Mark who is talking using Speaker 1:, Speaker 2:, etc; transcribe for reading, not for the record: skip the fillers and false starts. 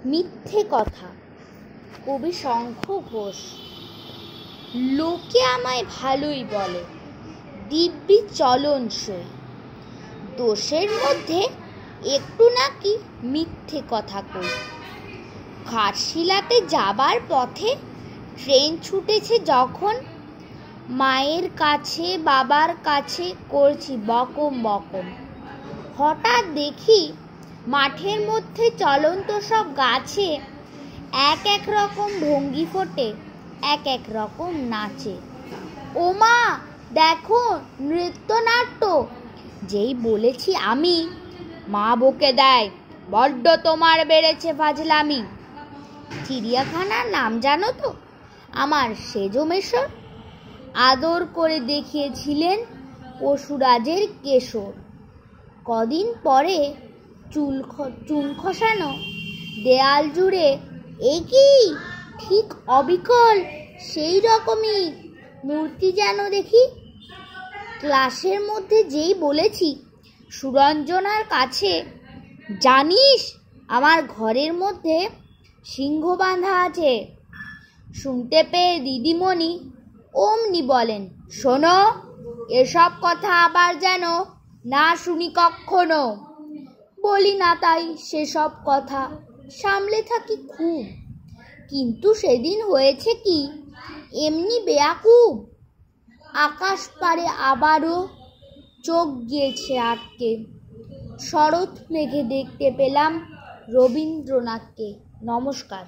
Speaker 1: মিথ্যে কথা। কবি শঙ্খ ঘোষ। লোকে আমায় ভালোই বলে, দিব্যি চলনসই। দোষের মধ্যে একটু নাকি মিথ্যে কথা কই। ঘাটশিলাতে যাবার পথে ট্রেন ছুটেছে যখন, মায়ের কাছে বাবার কাছে করছি বকম বকম। হঠাৎ দেখি মাঠের মধ্যে চলন্ত সব গাছে এক এক রকম ভঙ্গি ফোটে, এক এক রকম নাচে। ও মা দেখো নৃত্যনাট্য। যেই বলেছি আমি, মা বকে দেয়, বড্ড তোমার বেড়েছে ফাজলামি। চিড়িয়াখানার নাম জানো তো? আমার সেজো মেশো আদর করে দেখিয়েছিলেন পশুরাজের কেশর। কদিন পরে চুন খসানো দেয়াল জুড়ে এ কি ঠিক অবিকল সেই রকমই মূর্তি যেন দেখি। ক্লাসের মধ্যে যেই বলেছি সুরঞ্জনার কাছে, জানিস আমার ঘরের মধ্যে সিংহ বাঁধা আছে, শুনতে পেয়ে দিদিমণি অমনি বলেন, শোনো এসব কথা আবার যেন না শুনি কখনো। বলি না তাই সেসব কথা, সামলে থাকি খুব। কিন্তু সেদিন হয়েছে কি, এমনি বেয়াকুব। আকাশ পারে আবারও চোখ গিয়েছে আটকে। শরৎ মেঘে দেখতে পেলাম রবীন্দ্রনাথকে। নমস্কার।